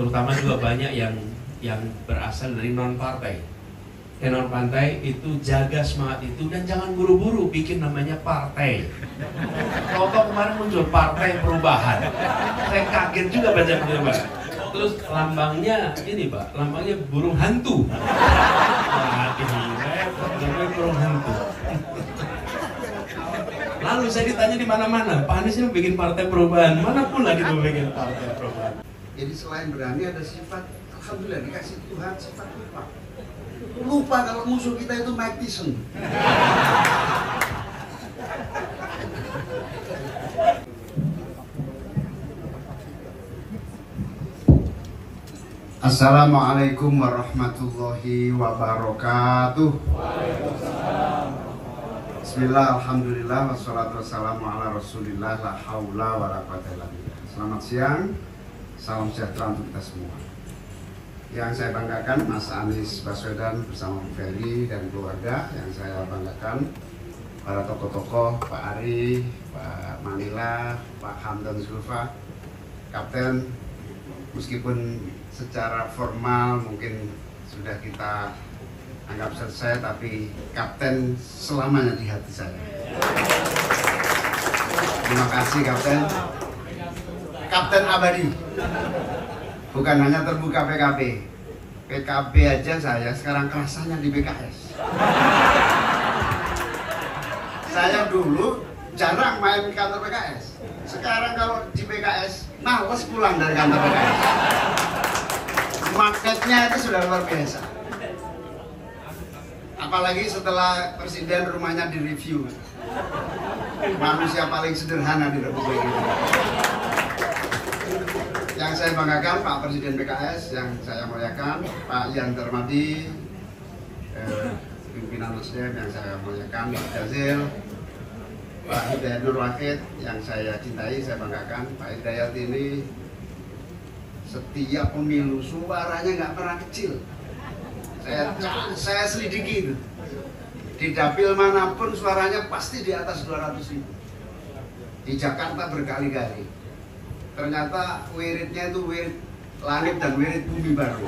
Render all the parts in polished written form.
terutama juga banyak yang berasal dari non partai. Non partai itu jaga semangat itu dan jangan buru-buru bikin namanya partai. Tahu-tahu kemarin muncul Partai Perubahan. Saya kaget juga baca Pak. Terus lambangnya ini Pak, lambangnya burung hantu. Wah, ini burung hantu. Lalu saya ditanya di mana-mana, Pak Anies ini bikin Partai Perubahan, mana pula gitu bikin Partai Perubahan. Jadi selain berani ada sifat, alhamdulillah dikasih Tuhan sifat lupa. Lupa kalau musuh kita itu Mike Tyson. Assalamualaikum warahmatullahi wabarakatuh. Bismillah, alhamdulillah, wassalatu wassalamu ala rasulillah, la haula wa la quwwata illa billah. Selamat siang, salam sejahtera untuk kita semua. Yang saya banggakan Mas Anies Baswedan bersama Bu Ferry dan keluarga. Yang saya banggakan para tokoh-tokoh, Pak Ari, Pak Manila, Pak Hamdan Zulfa, Kapten. Meskipun secara formal mungkin sudah kita anggap selesai, tapi Kapten selamanya di hati saya. Terima kasih Kapten. Kapten abadi. Bukan hanya terbuka PKB. PKB aja saya sekarang kerasanya di BKS. Saya dulu jarang main di kantor PKS. Sekarang kalau di PKS males pulang dari kantor PKS. Marketnya itu sudah luar biasa. Apalagi setelah Presiden rumahnya direview. Manusia paling sederhana di Republik ini. Yang saya banggakan Pak Presiden PKS, yang saya muliakan Pak Ian Darmadi, pimpinan Nasdem yang saya muliakan, Pak Jazil, Pak Hidayat Nur Wahid yang saya cintai, saya banggakan. Pak Hidayat ini setiap pemilu suaranya nggak pernah kecil. Saya selidiki itu. Di dapil manapun suaranya pasti di atas 200.000. Di Jakarta berkali-kali. Ternyata wiridnya itu wirid langit dan wirid bumi baru.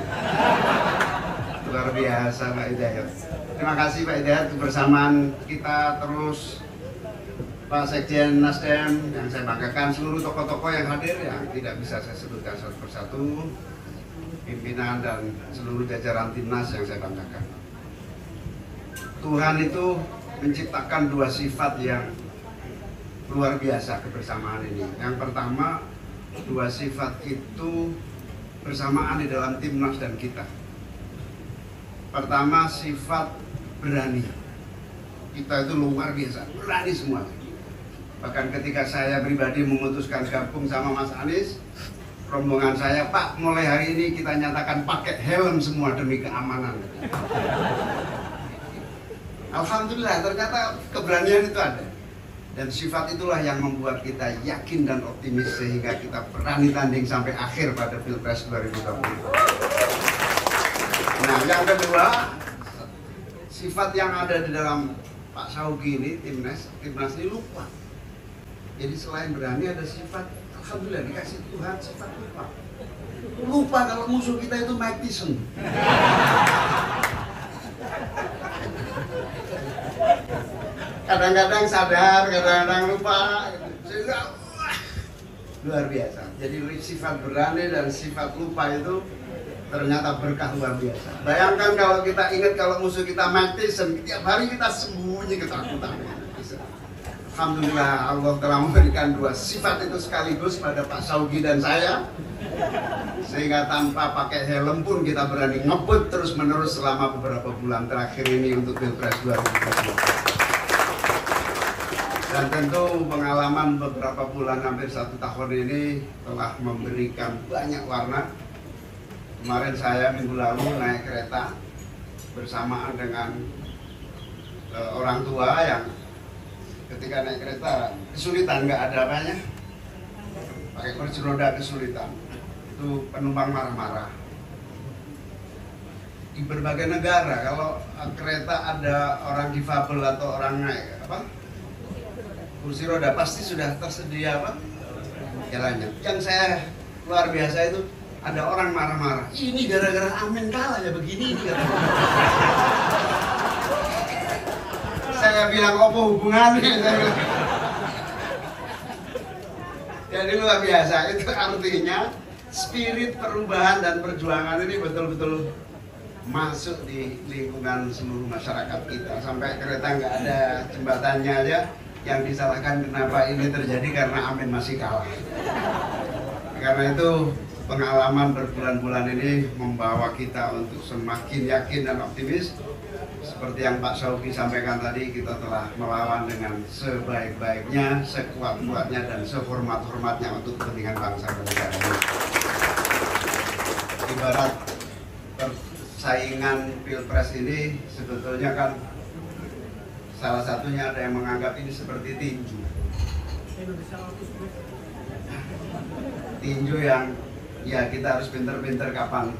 Luar biasa Pak Hidayat. Terima kasih Pak Hidayat, kebersamaan kita terus. Pak Sekjen Nasdem yang saya banggakan, seluruh tokoh-tokoh yang hadir yang tidak bisa saya sebutkan satu persatu, pimpinan dan seluruh jajaran timnas yang saya banggakan. Tuhan itu menciptakan dua sifat yang luar biasa kebersamaan ini. Yang pertama, dua sifat itu bersamaan di dalam timnas dan kita. Pertama, sifat berani. Kita itu luar biasa, berani semua. Bahkan ketika saya pribadi memutuskan gabung sama Mas Anies, rombongan saya, Pak, mulai hari ini kita nyatakan pakai helm semua demi keamanan. Alhamdulillah, ternyata keberanian itu ada. Dan sifat itulah yang membuat kita yakin dan optimis sehingga kita berani tanding sampai akhir pada Pilpres 2020. Nah, yang kedua, sifat yang ada di dalam Pak Saugi ini, timnas ini lupa. Jadi selain berani ada sifat, alhamdulillah dikasih Tuhan sifat lupa. Lupa kalau musuh kita itu Mike Tyson. Kadang-kadang sadar, kadang-kadang lupa. Sehingga luar biasa. Jadi sifat berani dan sifat lupa itu ternyata berkah luar biasa. Bayangkan kalau kita ingat kalau musuh kita Mike Tyson, tiap hari kita sembunyi ketakutan. Alhamdulillah Allah telah memberikan dua sifat itu sekaligus pada Pak Saugi dan saya, sehingga tanpa pakai helm pun kita berani ngebut terus menerus selama beberapa bulan terakhir ini untuk Pilpres 2020. Dan tentu pengalaman beberapa bulan hampir 1 tahun ini telah memberikan banyak warna. Kemarin saya minggu lalu naik kereta bersamaan dengan orang tua yang ketika naik kereta kesulitan, nggak ada apanya, pakai kursi roda kesulitan. Itu penumpang marah-marah. Di berbagai negara kalau kereta ada orang difabel atau orang naik kursi roda pasti sudah tersedia jalannya. Yang saya luar biasa itu ada orang marah-marah, ini gara-gara Amin kalah ya begini ini. Saya bilang apa hubungannya? Saya bilang. Jadi luar biasa, itu artinya spirit perubahan dan perjuangan ini betul-betul masuk di lingkungan seluruh masyarakat kita. Sampai kereta nggak ada jembatannya aja, yang disalahkan kenapa ini terjadi karena Amin masih kalah. Karena itu pengalaman berbulan-bulan ini membawa kita untuk semakin yakin dan optimis. Seperti yang Pak Syauqi sampaikan tadi, kita telah melawan dengan sebaik-baiknya, sekuat-kuatnya, dan sehormat-hormatnya untuk kepentingan bangsa dan negara ini. Ibarat persaingan pilpres ini sebetulnya kan salah satunya ada yang menganggap ini seperti tinju. Tinju yang ya kita harus pinter-pinter kapan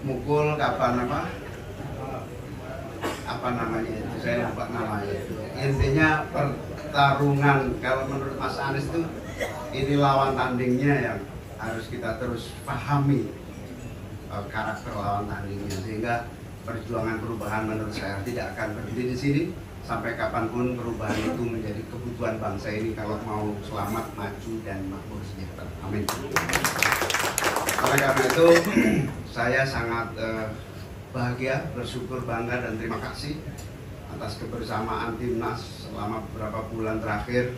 mukul, kapan apa namanya itu, saya lupa namanya itu. Intinya pertarungan, kalau menurut Mas Anies itu ini lawan tandingnya yang harus kita terus pahami karakter lawan tandingnya, sehingga perjuangan perubahan menurut saya tidak akan berhenti di sini sampai kapanpun. Perubahan itu menjadi kebutuhan bangsa ini kalau mau selamat, maju, dan makmur sejahtera. Amin. Oleh karena itu saya sangat bahagia, bersyukur, bangga, dan terima kasih atas kebersamaan timnas selama beberapa bulan terakhir.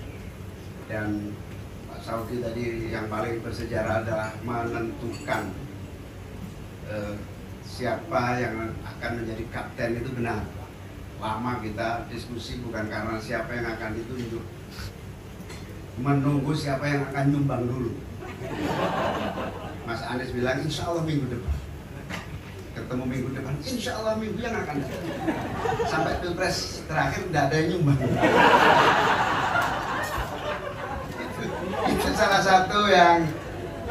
Dan Pak Syauqi tadi yang paling bersejarah adalah menentukan siapa yang akan menjadi kapten itu benar. Lama kita diskusi bukan karena siapa yang akan ditunjuk, menunggu siapa yang akan nyumbang dulu. Mas Anies bilang insya Allah minggu depan. Ketemu minggu depan, insya Allah minggu yang akan datang. Sampai pilpres terakhir tidak ada yang nyumbang. Itu salah satu yang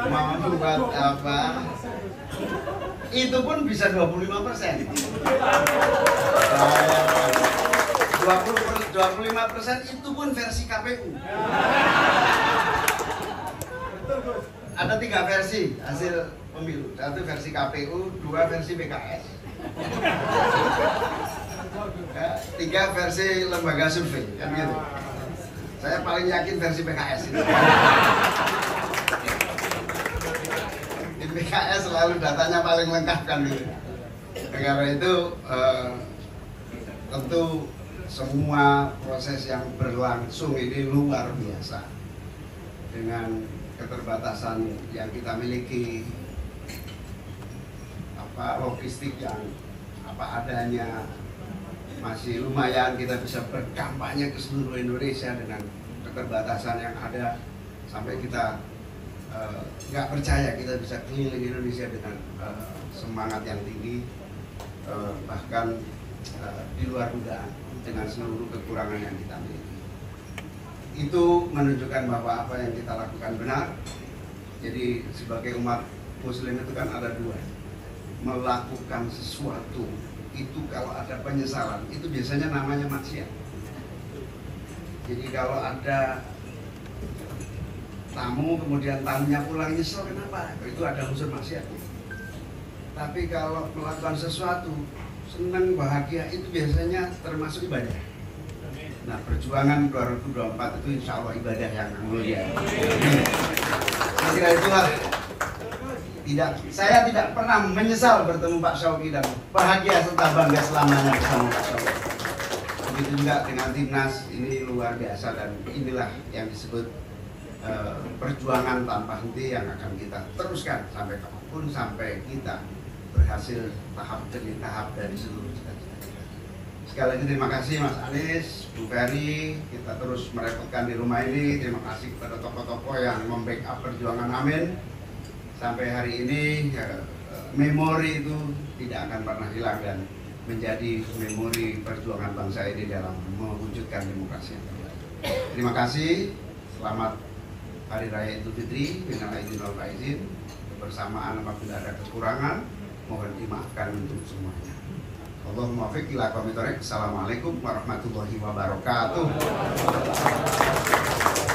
mau membuat apa? Itu pun bisa 25%. 25% itu pun versi KPU. Ada 3 versi hasil pemilu. 1 versi KPU, 2 versi PKS, 3 versi lembaga survei, kan gitu. Saya paling yakin versi PKS ini. Di PKS selalu datanya paling lengkap kan gitu. Karena itu tentu semua proses yang berlangsung ini luar biasa. Dengan keterbatasan yang kita miliki, logistik yang apa adanya, masih lumayan kita bisa berkampanye ke seluruh Indonesia dengan keterbatasan yang ada. Sampai kita nggak percaya kita bisa keliling Indonesia dengan semangat yang tinggi, bahkan di luar dugaan dengan seluruh kekurangan yang kita miliki. Itu menunjukkan bahwa apa yang kita lakukan benar. Jadi sebagai umat muslim itu kan ada 2, melakukan sesuatu itu kalau ada penyesalan itu biasanya namanya maksiat. Jadi kalau ada tamu kemudian tamunya pulang nyesel kenapa, itu ada unsur maksiat. Tapi kalau melakukan sesuatu senang, bahagia, itu biasanya termasuk ibadah. Nah, perjuangan 2024 itu insya Allah ibadah yang mulia. Saya kira itulah. Saya tidak pernah menyesal bertemu Pak Syauqi dan bahagia serta bangga selamanya bersama Pak Syauqi. Begitu juga dengan timnas, ini luar biasa dan inilah yang disebut perjuangan tanpa henti yang akan kita teruskan sampai kapanpun, sampai kita berhasil tahap demi tahap dari seluruh cita-cita. Sekali lagi terima kasih Mas Anies, Bu Ferry, kita terus merepotkan di rumah ini. Terima kasih kepada tokoh-tokoh yang membackup perjuangan Amin. Sampai hari ini memori itu tidak akan pernah hilang dan menjadi memori perjuangan bangsa ini dalam mewujudkan demokrasi yang terbaik. Terima kasih, selamat Hari Raya Idul Fitri, minal aidin wal faizin. Kebersamaan apabila ada kekurangan, mohon dimaafkan untuk semuanya. Allahumma fiq ila aqwamit thoriq. Assalamualaikum warahmatullahi wabarakatuh.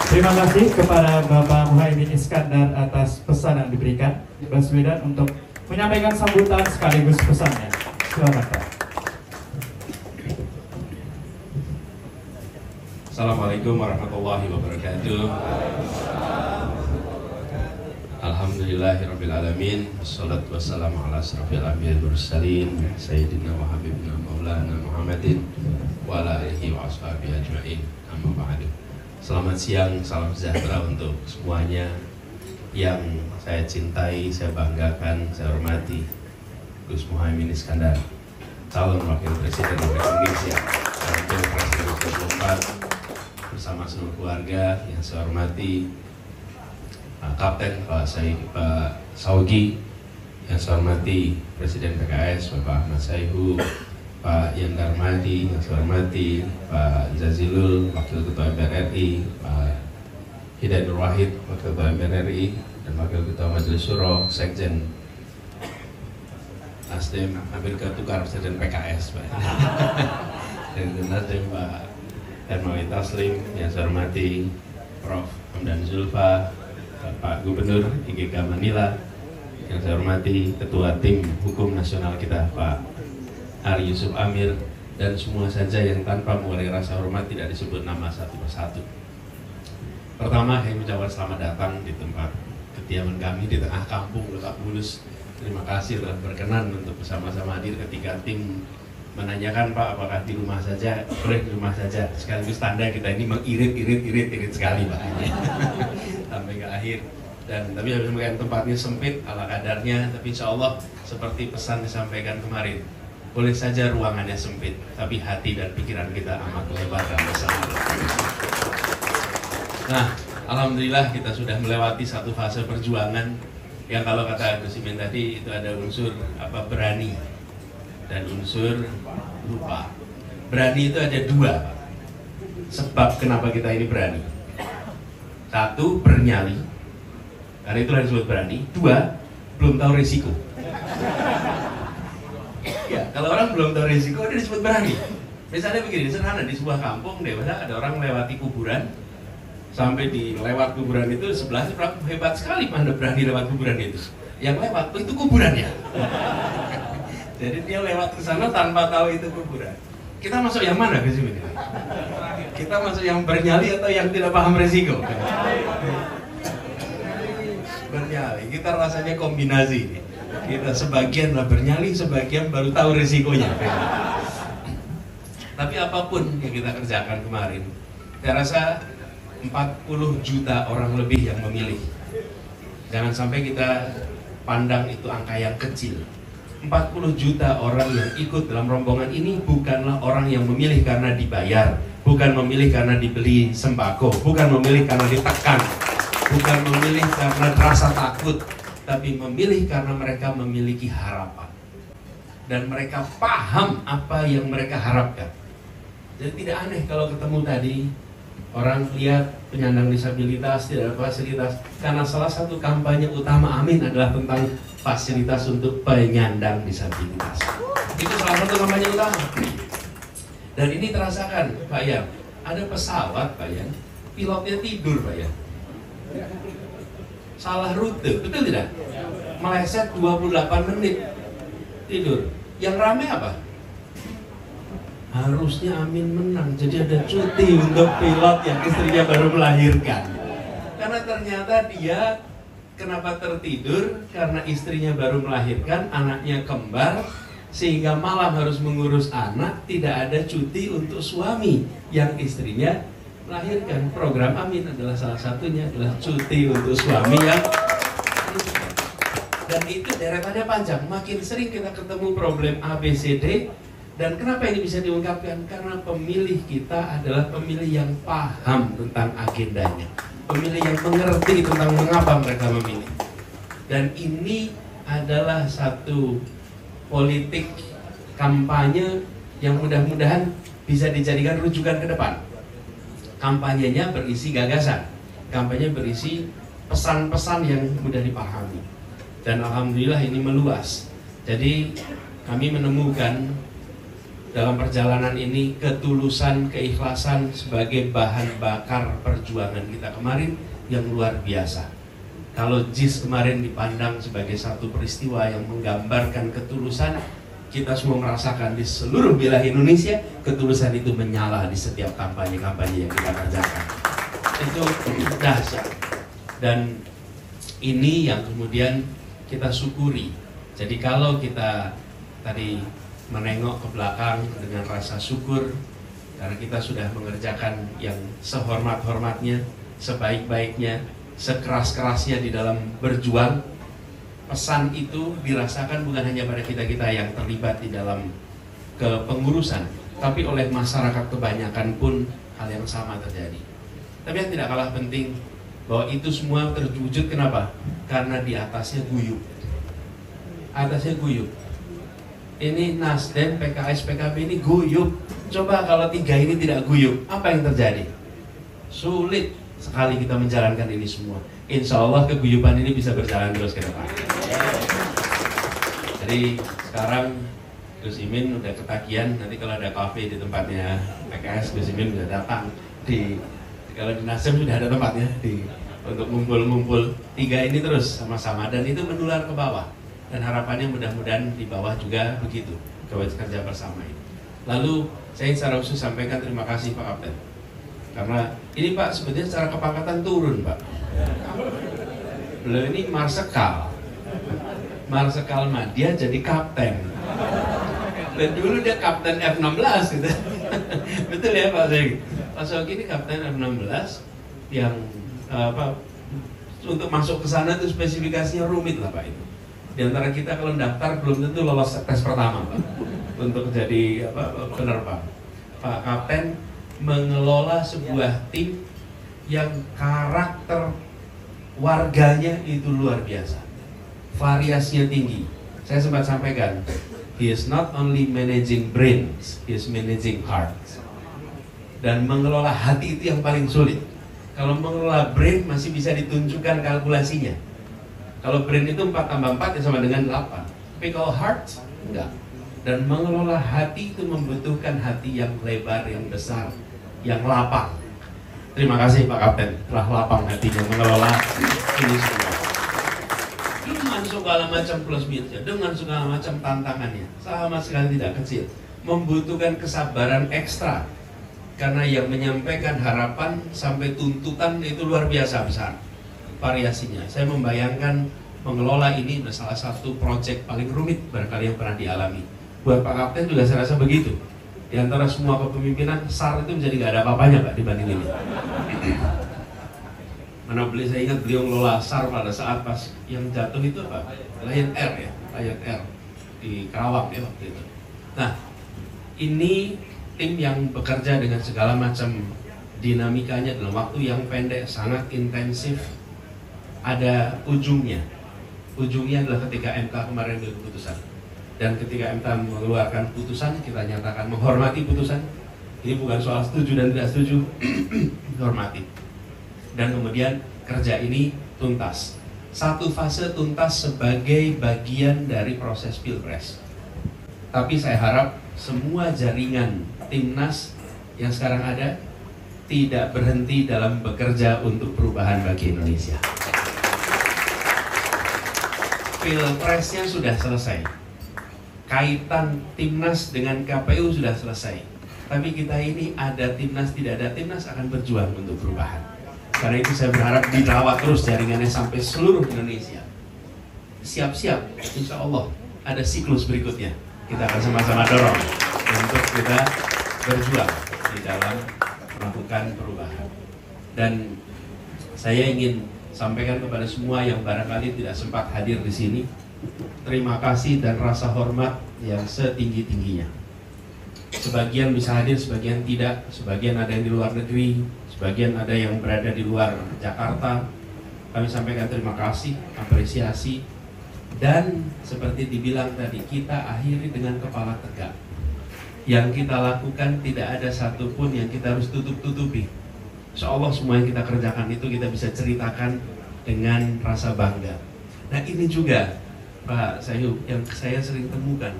Terima kasih kepada Bapak Muhaimin Iskandar atas pesan yang diberikan. Baswedan untuk menyampaikan sambutan sekaligus pesannya. Silakan Pak. Assalamualaikum warahmatullahi wabarakatuh. Alhamdulillahirrabbilalamin. Wassalatu wassalamu ala asrafil anbiya'i wal mursalin Sayyidina wa habibina maulana Muhammadin wa ala alihi wa ashabihi ajma'in. Amma ba'du. Selamat siang, salam sejahtera untuk semuanya yang saya cintai, saya banggakan, saya hormati. Gus Muhaimin Iskandar, calon wakil presiden Republik Indonesia tahun Pilpres 2024, bersama seluruh keluarga yang saya hormati. Pak Kapten, Pak Saugi, yang saya hormati Presiden PKS Bapak Ahmad Sayhu, Pak Yan Darmadi, yang saya hormati Pak Jazilul, Wakil Ketua MPR RI, Pak Hidayat Nur Wahid, Wakil Ketua MPR RI, dan Wakil Ketua Majelis Syuro, Sekjen Nasdem, hampir ketukar Sekjen PKS, Pak. Dan Nasdem Pak Hermawi Taslim, yang saya hormati Prof. Hamdan Zulfa, Pak Gubernur IGK Manila, yang saya hormati Ketua Tim Hukum Nasional kita Pak Ari Yusuf Amir, dan semua saja yang tanpa mengurangi rasa hormat tidak disebut nama satu persatu. Pertama, saya mengucapkan selamat datang di tempat kediaman kami di tengah kampung Lebak Bulus. Terima kasih telah berkenan untuk bersama-sama hadir ketika tim menanyakan Pak apakah di rumah saja. Boleh di rumah saja, sekaligus tanda kita ini mengirit sekali Pak. Sampai ke akhir. Dan tapi habis melihat tempatnya sempit ala kadarnya, tapi insya Allah seperti pesan disampaikan kemarin, boleh saja ruangannya sempit, tapi hati dan pikiran kita amat lebar dan besar. Nah, alhamdulillah kita sudah melewati satu fase perjuangan yang kalau kata Gus Imin tadi itu ada unsur berani dan unsur lupa. Berani itu ada dua sebab kenapa kita ini berani. Satu, bernyali, karena itulah disebut berani. Dua, belum tahu risiko. Ya, kalau orang belum tahu risiko, dia disebut berani. Misalnya begini, sederhana, di sebuah kampung dewasa ada orang melewati kuburan, sampai di lewat kuburan itu sebelahnya hebat sekali, mana berani lewat kuburan itu. Yang lewat itu kuburannya. Jadi dia lewat ke sana tanpa tahu itu kuburan. Kita masuk yang mana Gus Imin? Kita masuk yang bernyali atau yang tidak paham resiko? Bernyali, kita rasanya kombinasi. Kita sebagian lah bernyali, sebagian baru tahu resikonya. Tapi apapun yang kita kerjakan kemarin, saya rasa 40 juta orang lebih yang memilih. Jangan sampai kita pandang itu angka yang kecil. 40 juta orang yang ikut dalam rombongan ini bukanlah orang yang memilih karena dibayar, bukan memilih karena dibeli sembako, bukan memilih karena ditekan, bukan memilih karena rasa takut, tapi memilih karena mereka memiliki harapan dan mereka paham apa yang mereka harapkan. Jadi tidak aneh kalau ketemu tadi orang lihat penyandang disabilitas tidak ada fasilitas, karena salah satu kampanye utama Amin adalah tentang fasilitas untuk penyandang disabilitas. Itu salah satu kampanye utama. Dan ini terasakan Pak Yan, ada pesawat Pak Yan, pilotnya tidur Pak Yan, salah rute, betul tidak? Meleset 28 menit tidur. Yang rame apa? Harusnya Amin menang, jadi ada cuti untuk pilot yang istrinya baru melahirkan. Karena ternyata dia kenapa tertidur? Karena istrinya baru melahirkan, anaknya kembar, sehingga malam harus mengurus anak, tidak ada cuti untuk suami yang istrinya melahirkan. Program Amin adalah salah satunya, adalah cuti untuk suami yang dan itu deretannya panjang. Makin sering kita ketemu problem ABCD. Dan kenapa ini bisa diungkapkan? Karena pemilih kita adalah pemilih yang paham tentang agendanya, pemilih yang mengerti tentang mengapa mereka memilih. Dan ini adalah satu politik kampanye yang mudah-mudahan bisa dijadikan rujukan ke depan. Kampanyenya berisi gagasan, kampanye berisi pesan-pesan yang mudah dipahami. Dan alhamdulillah ini meluas. Jadi kami menemukan dalam perjalanan ini ketulusan, keikhlasan sebagai bahan bakar perjuangan kita kemarin yang luar biasa. Kalau JIS kemarin dipandang sebagai satu peristiwa yang menggambarkan ketulusan, kita semua merasakan di seluruh wilayah Indonesia ketulusan itu menyala di setiap kampanye-kampanye yang kita kerjakan. Itu dahsyat. Dan ini yang kemudian kita syukuri. Jadi kalau kita tadi menengok ke belakang dengan rasa syukur karena kita sudah mengerjakan yang sehormat-hormatnya, sebaik-baiknya, sekeras-kerasnya di dalam berjuang, pesan itu dirasakan bukan hanya pada kita-kita yang terlibat di dalam kepengurusan, tapi oleh masyarakat kebanyakan pun hal yang sama terjadi. Tapi yang tidak kalah penting bahwa itu semua terwujud kenapa? Karena di atasnya guyup. Atasnya guyup. Ini Nasdem, PKS, PKB ini guyup. Coba kalau tiga ini tidak guyup, apa yang terjadi? Sulit sekali kita menjalankan ini semua. Insya Allah keguyupan ini bisa berjalan terus ke depan. Jadi sekarang Gus Imin udah ketagihan, nanti kalau ada kafe di tempatnya PKS, Gus Imin udah datang. Kalau di Nasdem sudah ada tempatnya untuk ngumpul-ngumpul tiga ini terus sama-sama, dan itu menular ke bawah. Dan harapannya mudah-mudahan di bawah juga begitu, kerja bersama ini. Lalu saya secara khusus sampaikan terima kasih Pak Kapten, karena ini Pak sebetulnya secara kepangkatan turun Pak. Beliau ini Marsekal mah dia jadi kapten. Dan dulu dia kapten F16 gitu. Betul ya Pak Zeng? Pak Sogi ini kapten F16 yang untuk masuk ke sana itu spesifikasinya rumit lah Pak itu. Di antara kita kalau daftar belum tentu lolos tes pertama Pak untuk jadi penerbang. Pak Kapten mengelola sebuah tim yang karakter warganya itu luar biasa, variasinya tinggi. Saya sempat sampaikan, he is not only managing brains, he is managing hearts. Dan mengelola hati itu yang paling sulit. Kalau mengelola brain masih bisa ditunjukkan kalkulasinya. Kalau brain itu 4 tambah 4 ya sama dengan 8. Tapi kalau heart, enggak. Dan mengelola hati itu membutuhkan hati yang lebar, yang besar, yang lapang. Terima kasih Pak Kapten telah lapang hatinya mengelola ini semua. Dengan segala macam plus minusnya, dengan segala macam tantangannya, sama sekali tidak kecil. Membutuhkan kesabaran ekstra. Karena yang menyampaikan harapan sampai tuntutan itu luar biasa besar variasinya. Saya membayangkan mengelola ini salah satu proyek paling rumit barangkali yang pernah dialami. Buat Pak Kapten juga saya rasa begitu. Di antara semua kepemimpinan, SAR itu menjadi nggak ada apa-apanya Pak dibanding ini. Mana saya ingat beliau ngelola SAR pada saat pas yang jatuh itu apa? Lion Air ya, Lion Air di Karawang ya waktu itu. Nah, ini tim yang bekerja dengan segala macam dinamikanya dalam waktu yang pendek, sangat intensif. Ada ujungnya. Ujungnya adalah ketika MK kemarin ambil keputusan. Dan ketika MK mengeluarkan putusan, kita nyatakan menghormati putusan. Ini bukan soal setuju dan tidak setuju, menghormati. Dan kemudian kerja ini tuntas. Satu fase tuntas sebagai bagian dari proses Pilpres. Tapi saya harap semua jaringan timnas yang sekarang ada tidak berhenti dalam bekerja untuk perubahan bagi Indonesia. Pilpresnya sudah selesai, kaitan timnas dengan KPU sudah selesai. Tapi kita ini ada timnas, tidak ada timnas akan berjuang untuk perubahan. Karena itu saya berharap dirawat terus jaringannya sampai seluruh Indonesia. Siap-siap, insya Allah ada siklus berikutnya. Kita akan sama-sama dorong untuk kita berjuang di dalam melakukan perubahan. Dan saya ingin sampaikan kepada semua yang barangkali tidak sempat hadir di sini, terima kasih dan rasa hormat yang setinggi-tingginya. Sebagian bisa hadir, sebagian tidak, sebagian ada yang di luar negeri, sebagian ada yang berada di luar Jakarta. Kami sampaikan terima kasih, apresiasi, dan seperti dibilang tadi, kita akhiri dengan kepala tegak. Yang kita lakukan tidak ada satupun yang kita harus tutup-tutupi. Insya Allah semua yang kita kerjakan itu kita bisa ceritakan dengan rasa bangga. Nah ini juga Pak Sayub yang saya sering temukan.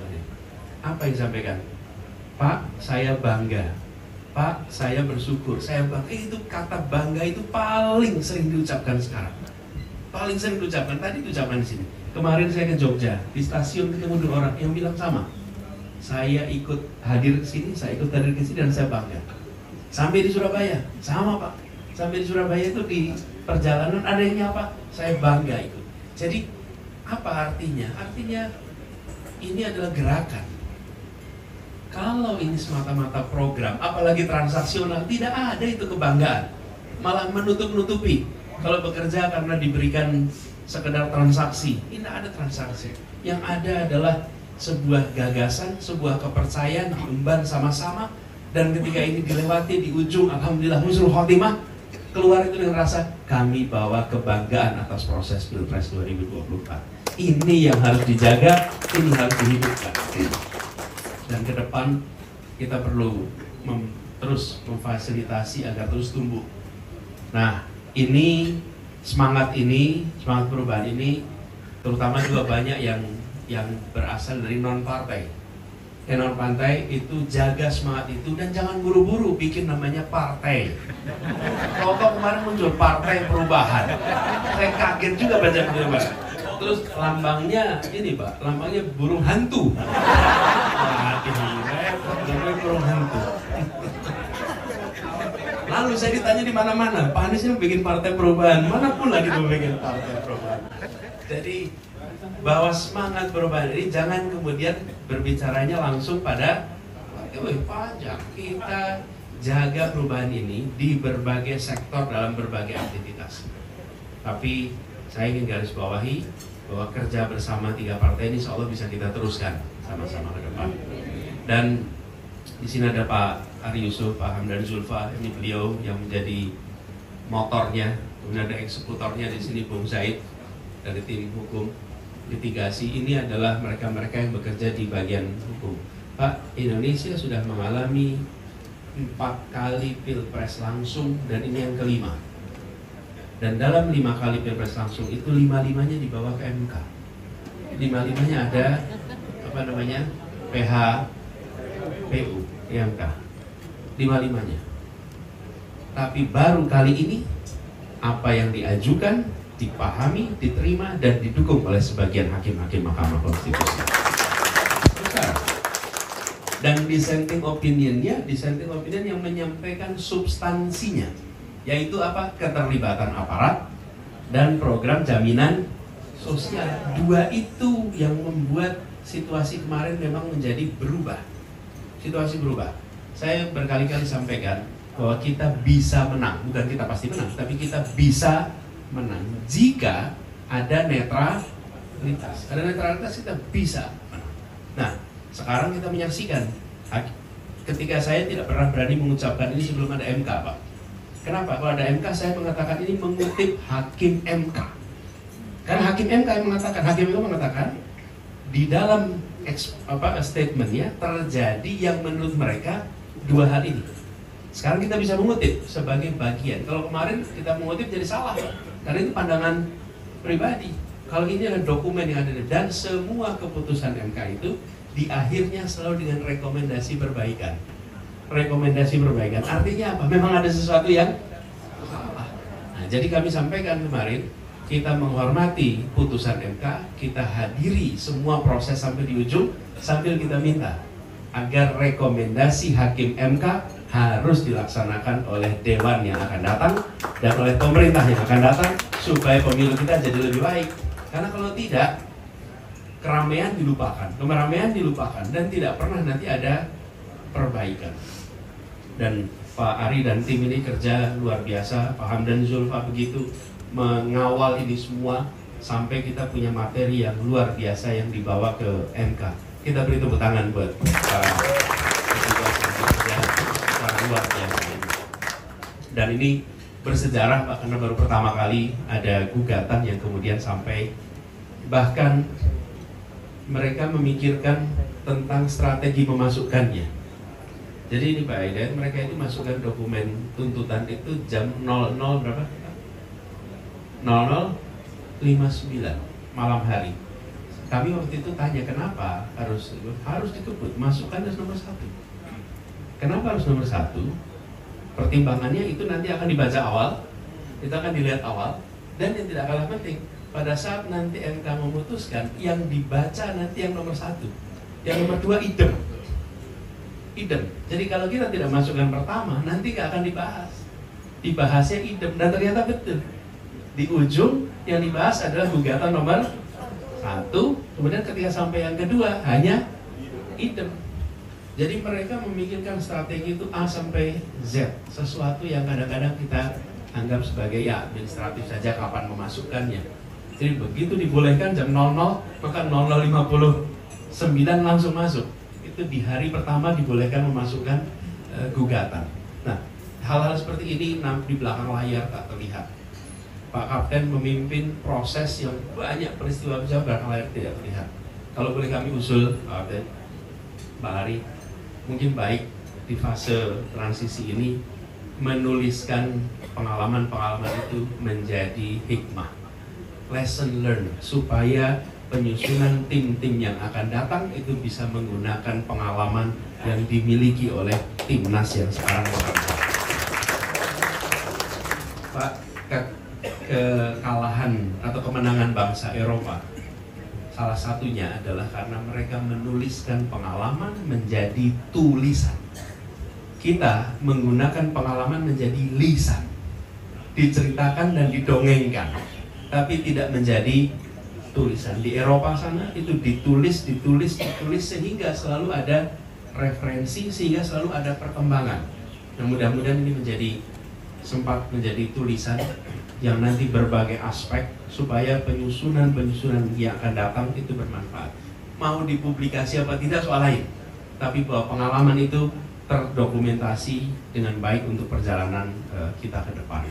Apa yang disampaikan? Pak, saya bangga. Pak, saya bersyukur. Saya bangga. Itu kata bangga itu paling sering diucapkan sekarang. Paling sering diucapkan. Tadi diucapkan di sini. Kemarin saya ke Jogja, di stasiun ketemu 2 orang yang bilang sama. Saya ikut hadir ke sini, saya ikut hadir ke sini dan saya bangga. Sampai di Surabaya, sama Pak. Sampai di Surabaya itu di perjalanan ada yang nyapa, saya bangga ikut. Jadi apa artinya? Artinya ini adalah gerakan. Kalau ini semata-mata program, apalagi transaksional, tidak ada itu kebanggaan. Malah menutup-nutupi. Kalau bekerja karena diberikan sekedar transaksi, tidak ada transaksi. Yang ada adalah sebuah gagasan, sebuah kepercayaan diemban sama-sama, dan ketika ini dilewati di ujung, alhamdulillah husnul khotimah, keluar itu dengan rasa kami bawa kebanggaan atas proses Pilpres 2024. Ini yang harus dijaga, ini harus dihidupkan. Dan ke depan kita perlu terus memfasilitasi agar terus tumbuh. Nah, ini semangat perubahan ini, terutama juga banyak yang berasal dari non-partai. Non-partai itu jaga semangat itu dan jangan buru-buru bikin namanya partai. Kalau kemarin muncul Partai Perubahan, saya kaget juga baca itu, Pak. Terus lambangnya ini, Pak, lambangnya burung hantu. Wah, ini repot, burung hantu. Lalu saya ditanya di mana-mana, Pak Anies yang bikin Partai Perubahan, mana pula gitu bikin Partai Perubahan. Jadi bahwa semangat perubahan ini jangan kemudian berbicaranya langsung pada pajak. Kita jaga perubahan ini di berbagai sektor dalam berbagai aktivitas. Tapi saya ingin garis bawahi bahwa kerja bersama 3 partai ini insya Allah bisa kita teruskan sama-sama ke depan. Dan di sini ada Pak Ari Yusuf, Pak Hamdan Zulfa, ini beliau yang menjadi motornya, kemudian ada eksekutornya di sini Bung Zaid dari tim hukum litigasi. Ini adalah mereka-mereka yang bekerja di bagian hukum. Pak, Indonesia sudah mengalami 4 kali pilpres langsung dan ini yang kelima. Dan dalam 5 kali pilpres langsung itu 5-5-nya dibawa ke MK. 5-5-nya ada PHPU di MK. 5-5-nya. Tapi baru kali ini apa yang diajukan dipahami, diterima, dan didukung oleh sebagian hakim-hakim Mahkamah Konstitusi. Dan dissenting opinion yang menyampaikan substansinya, yaitu apa? Keterlibatan aparat dan program jaminan sosial. 2 itu yang membuat situasi kemarin memang menjadi berubah. Situasi berubah. Saya berkali-kali sampaikan bahwa kita bisa menang, bukan kita pasti menang, tapi kita bisa menang jika ada netralitas. Ada netralitas kita bisa menang. Nah, sekarang kita menyaksikan. Ketika saya tidak pernah berani mengucapkan ini sebelum ada MK, Pak. Kenapa? Kalau ada MK saya mengatakan ini mengutip Hakim MK. Karena Hakim MK yang mengatakan di dalam statementnya terjadi yang menurut mereka 2 hal ini. Sekarang kita bisa mengutip sebagai bagian. Kalau kemarin kita mengutip jadi salah, karena itu pandangan pribadi. Kalau ini adalah dokumen yang ada dan semua keputusan MK itu di akhirnya selalu dengan rekomendasi perbaikan. Rekomendasi perbaikan artinya apa? Memang ada sesuatu yang salah. Nah, jadi kami sampaikan kemarin, kita menghormati putusan MK, kita hadiri semua proses sampai di ujung, sambil kita minta agar rekomendasi Hakim MK harus dilaksanakan oleh Dewan yang akan datang dan oleh pemerintah yang akan datang supaya pemilu kita jadi lebih baik. Karena kalau tidak, keramaian dilupakan dan tidak pernah nanti ada perbaikan. Dan Pak Ari dan tim ini kerja luar biasa, Pak Hamdan Zulfa begitu mengawal ini semua sampai kita punya materi yang luar biasa yang dibawa ke MK. Kita beri tepuk tangan buat luar biasa. Dan ini bersejarah Pak, karena baru pertama kali ada gugatan yang kemudian sampai, bahkan mereka memikirkan tentang strategi memasukkannya. Jadi ini Pak Hidayat, mereka itu masukkan dokumen tuntutan itu jam 00 berapa? 00:59 malam hari. Kami waktu itu tanya kenapa harus dikebut, masukkan nomor 1. Kenapa harus nomor 1? Pertimbangannya itu nanti akan dibaca awal, itu akan dilihat awal, dan yang tidak kalah penting, pada saat nanti MK memutuskan, yang dibaca nanti yang nomor 1, yang nomor 2 idem. Jadi kalau kita tidak masukkan pertama, nanti nggak akan dibahasnya idem, dan ternyata betul. Di ujung yang dibahas adalah gugatan nomor 1, kemudian ketika sampai yang kedua hanya idem. Jadi mereka memikirkan strategi itu A sampai Z, sesuatu yang kadang-kadang kita anggap sebagai ya administratif saja kapan memasukkannya. Jadi begitu dibolehkan jam 00, maka 00.59 langsung masuk. Itu di hari pertama dibolehkan memasukkan gugatan. Nah, hal-hal seperti ini di belakang layar tak terlihat. Pak Kapten memimpin proses yang banyak peristiwa besar belakang layar tidak terlihat. Kalau boleh kami usul, Pak Kapten, Mbak Hari, mungkin baik di fase transisi ini menuliskan pengalaman-pengalaman itu menjadi hikmah, lesson learned, supaya penyusunan tim-tim yang akan datang itu bisa menggunakan pengalaman yang dimiliki oleh timnas yang sekarang bekerja. Pak, kekalahan atau kemenangan bangsa Eropa salah satunya adalah karena mereka menuliskan pengalaman menjadi tulisan. Kita menggunakan pengalaman menjadi lisan, diceritakan dan didongengkan, tapi tidak menjadi tulisan. Di Eropa sana itu ditulis sehingga selalu ada referensi, sehingga selalu ada perkembangan. Nah, mudah-mudahan ini sempat menjadi tulisan yang nanti berbagai aspek supaya penyusunan yang akan datang itu bermanfaat. Mau dipublikasi apa tidak soal lain, tapi bahwa pengalaman itu terdokumentasi dengan baik untuk perjalanan kita ke depan.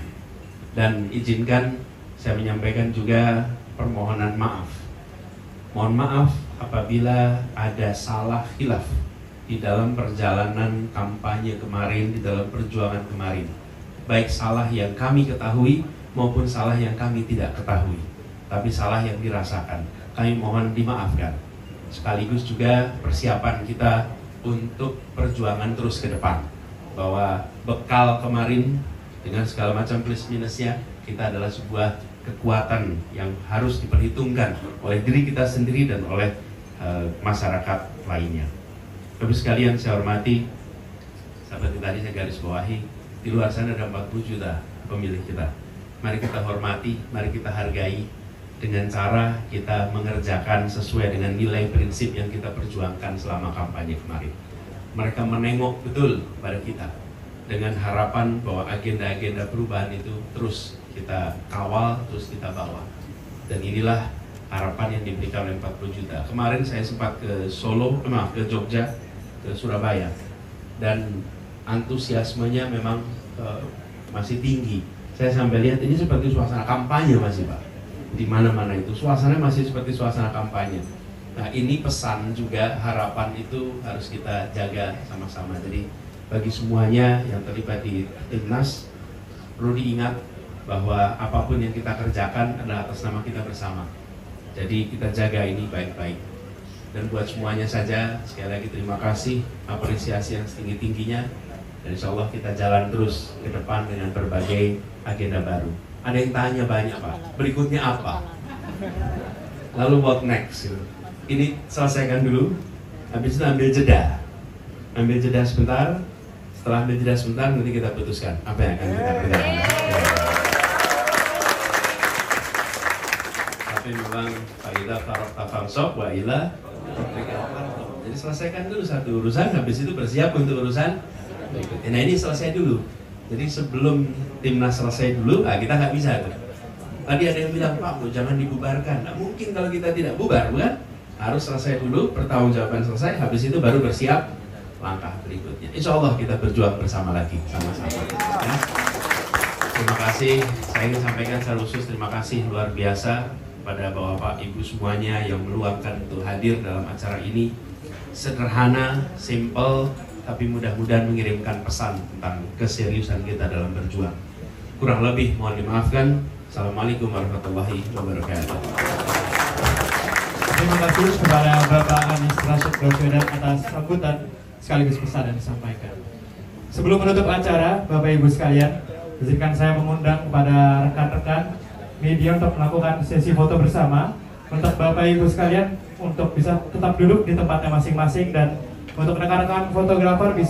Dan izinkan saya menyampaikan juga permohonan maaf. Mohon maaf apabila ada salah khilaf di dalam perjalanan kampanye kemarin, di dalam perjuangan kemarin. Baik salah yang kami ketahui maupun salah yang kami tidak ketahui, tapi salah yang dirasakan. Kami mohon dimaafkan. Sekaligus juga persiapan kita untuk perjuangan terus ke depan. Bahwa bekal kemarin dengan segala macam plus minusnya, kita adalah sebuah kekuatan yang harus diperhitungkan oleh diri kita sendiri dan oleh masyarakat lainnya. Bapak sekalian saya hormati, seperti tadi saya garis bawahi, di luar sana ada 40 juta pemilih kita. Mari kita hormati, mari kita hargai dengan cara kita mengerjakan sesuai dengan nilai prinsip yang kita perjuangkan selama kampanye kemarin. Mereka menengok betul pada kita dengan harapan bahwa agenda-agenda perubahan itu terus kita kawal, terus kita bawa. Dan inilah harapan yang diberikan oleh 40 juta. Kemarin saya sempat ke ke Jogja, ke Surabaya, dan antusiasmenya memang masih tinggi. Saya sampai lihat ini seperti suasana kampanye masih, Pak. Di mana-mana itu suasananya masih seperti suasana kampanye. Nah, ini pesan juga, harapan itu harus kita jaga sama-sama. Jadi bagi semuanya yang terlibat di timnas, perlu diingat bahwa apapun yang kita kerjakan adalah atas nama kita bersama. Jadi kita jaga ini baik-baik. Dan buat semuanya saja, sekali lagi terima kasih, apresiasi yang setinggi-tingginya. Dan insya Allah kita jalan terus ke depan dengan berbagai agenda baru. Ada yang tanya banyak, Pak, berikutnya apa? Lalu what next? Ini selesaikan dulu, habis itu ambil jeda. Ambil jeda sebentar, setelah ambil jeda sebentar nanti kita putuskan apa yang akan kita kerjakan. Tapi memang Pak Ila Farok Tafansok, Wa Ila. Jadi selesaikan dulu satu urusan, habis itu bersiap untuk urusan berikutnya. Nah, ini selesai dulu. Jadi sebelum timnas selesai dulu, kita nggak bisa tuh. Tadi ada yang bilang, Pak, jangan dibubarkan. Nah, mungkin kalau kita tidak bubar, bukan? Harus selesai dulu, pertanggungjawaban selesai, habis itu baru bersiap langkah berikutnya. Insya Allah kita berjuang bersama lagi, sama-sama. Ya. Terima kasih. Saya ingin sampaikan secara khusus terima kasih luar biasa kepada Bapak Ibu semuanya yang meluangkan untuk hadir dalam acara ini. Sederhana, simple, tapi mudah-mudahan mengirimkan pesan tentang keseriusan kita dalam berjuang. Kurang lebih mohon dimaafkan. Assalamualaikum warahmatullahi wabarakatuh. Terima kasih kepada Bapak Anies Rashid Baswedan atas sambutan sekaligus pesan yang disampaikan. Sebelum menutup acara, Bapak Ibu sekalian, izinkan saya mengundang kepada rekan-rekan media untuk melakukan sesi foto bersama. Untuk Bapak Ibu sekalian untuk bisa tetap duduk di tempatnya masing-masing, dan untuk rekan-rekan fotografer bisa